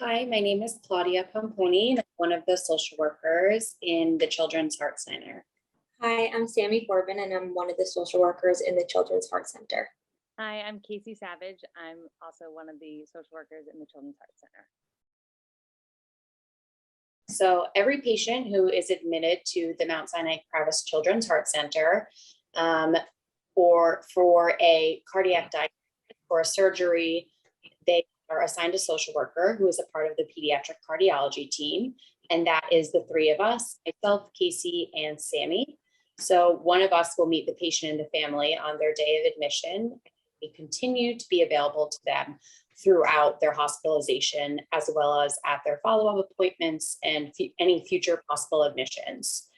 Hi, my name is Claudia Pomponi, and I'm one of the social workers in the Children's Heart Center. Hi, I'm Samantha Corbin, and I'm one of the social workers in the Children's Heart Center. Hi, I'm Casey Savage. I'm also one of the social workers in the Children's Heart Center. So every patient who is admitted to the Mount Sinai Kravis Children's Heart Center or for a cardiac diagnosis or a surgery, they are assigned a social worker who is a part of the pediatric cardiology team. And that is the three of us, myself, Casey, and Sammy. So one of us will meet the patient and the family on their day of admission. We continue to be available to them throughout their hospitalization, as well as at their follow-up appointments and any future possible admissions.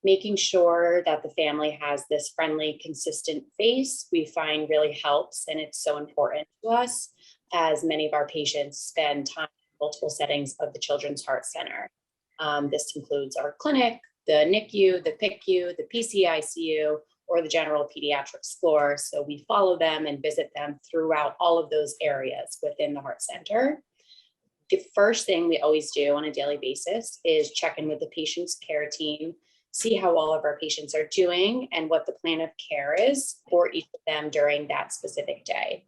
Making sure that the family has this friendly, consistent face, we find really helps, and it's so important to us as many of our patients spend time in multiple settings of the Children's Heart Center. This includes our clinic, the NICU, the PICU, the PCICU, or the general pediatrics floor. So we follow them and visit them throughout all of those areas within the Heart Center. The first thing we always do on a daily basis is check in with the patient's care team, see how all of our patients are doing and what the plan of care is for each of them during that specific day.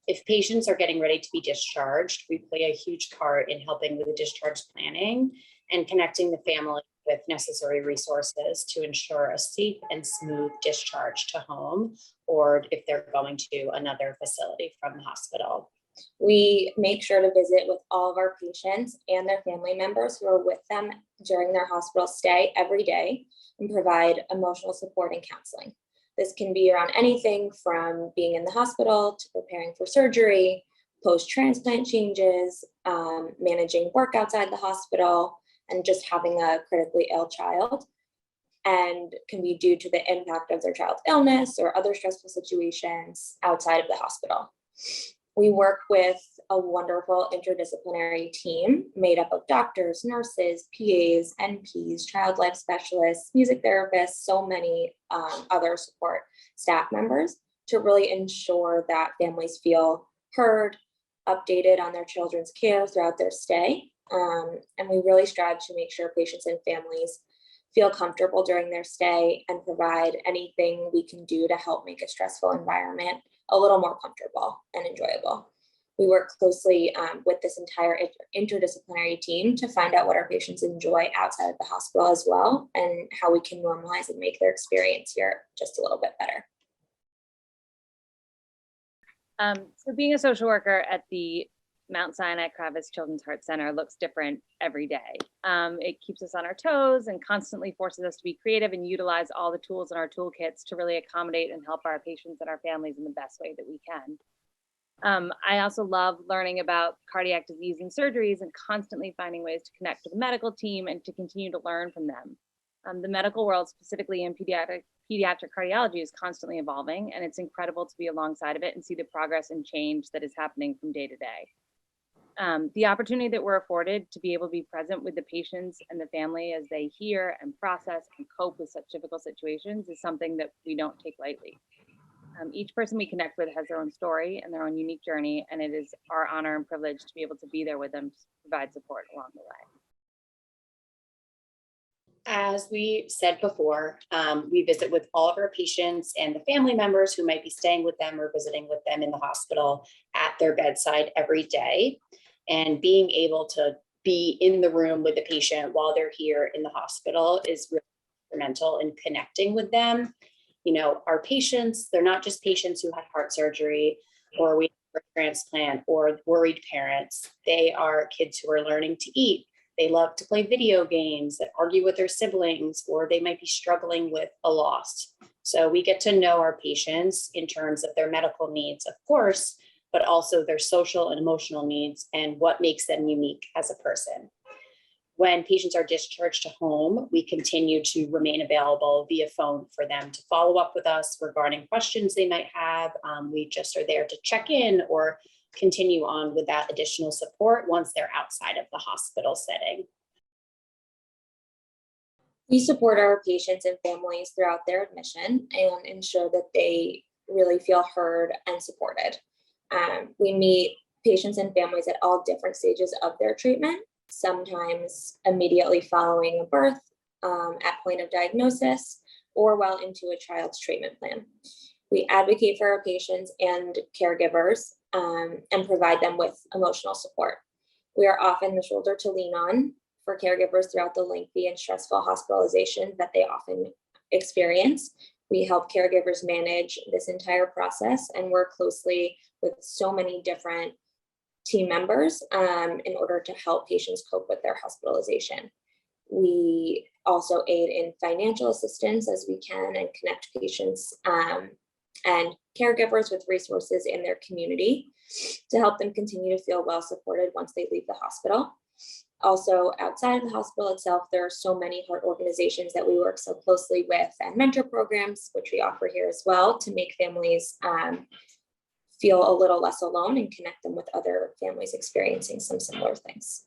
If patients are getting ready to be discharged, we play a huge part in helping with the discharge planning and connecting the family with necessary resources to ensure a safe and smooth discharge to home, or if they're going to another facility from the hospital. We make sure to visit with all of our patients and their family members who are with them during their hospital stay every day and provide emotional support and counseling. This can be around anything from being in the hospital to preparing for surgery, post-transplant changes, managing work outside the hospital, and just having a critically ill child, and can be due to the impact of their child's illness or other stressful situations outside of the hospital. We work with a wonderful interdisciplinary team made up of doctors, nurses, PAs, NPs, child life specialists, music therapists, so many other support staff members to really ensure that families feel heard, updated on their children's care throughout their stay. And we really strive to make sure patients and families feel comfortable during their stay and provide anything we can do to help make a stressful environment a little more comfortable and enjoyable. We work closely with this entire interdisciplinary team to find out what our patients enjoy outside of the hospital as well, and how we can normalize and make their experience here just a little bit better. So being a social worker at the Mount Sinai Kravis Children's Heart Center looks different every day. It keeps us on our toes and constantly forces us to be creative and utilize all the tools in our toolkits to really accommodate and help our patients and our families in the best way that we can. I also love learning about cardiac disease and surgeries and constantly finding ways to connect with the medical team and to continue to learn from them. The medical world, specifically in pediatric cardiology, is constantly evolving, and it's incredible to be alongside of it and see the progress and change that is happening from day to day. The opportunity that we're afforded to be able to be present with the patients and the family as they hear and process and cope with such difficult situations is something that we don't take lightly. Each person we connect with has their own story and their own unique journey, and it is our honor and privilege to be able to be there with them to provide support along the way. As we said before, we visit with all of our patients and the family members who might be staying with them or visiting with them in the hospital at their bedside every day. And being able to be in the room with the patient while they're here in the hospital is really instrumental in connecting with them. You know, our patients, they're not just patients who had heart surgery or we had a transplant or worried parents. They are kids who are learning to eat. They love to play video games, that argue with their siblings, or they might be struggling with a loss. So we get to know our patients in terms of their medical needs, of course, but also their social and emotional needs and what makes them unique as a person. When patients are discharged to home, we continue to remain available via phone for them to follow up with us regarding questions they might have. We just are there to check in or continue on with that additional support once they're outside of the hospital setting. We support our patients and families throughout their admission and ensure that they really feel heard and supported. We meet patients and families at all different stages of their treatment, sometimes immediately following a birth, at point of diagnosis, or well into a child's treatment plan. We advocate for our patients and caregivers and provide them with emotional support. We are often the shoulder to lean on for caregivers throughout the lengthy and stressful hospitalization that they often experience. We help caregivers manage this entire process and work closely with so many different team members in order to help patients cope with their hospitalization. We also aid in financial assistance as we can and connect patients and caregivers with resources in their community to help them continue to feel well supported once they leave the hospital. Also, outside of the hospital itself, there are so many heart organizations that we work so closely with, and mentor programs, which we offer here as well, to make families feel a little less alone and connect them with other families experiencing some similar things.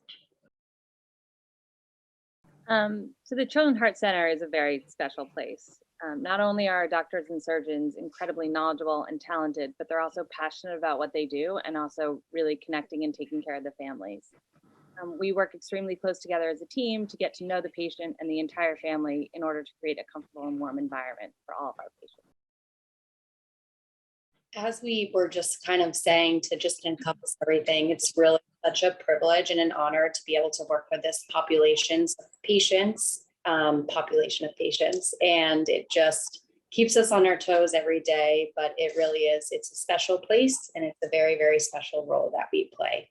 So the Children's Heart Center is a very special place. Not only are doctors and surgeons incredibly knowledgeable and talented, but they're also passionate about what they do and also really connecting and taking care of the families. We work extremely close together as a team to get to know the patient and the entire family in order to create a comfortable and warm environment for all of our patients. As we were just kind of saying, to just encompass everything, it's really such a privilege and an honor to be able to work with this population of patients, and it just keeps us on our toes every day. But it really is, it's a special place, and it's a very, very special role that we play.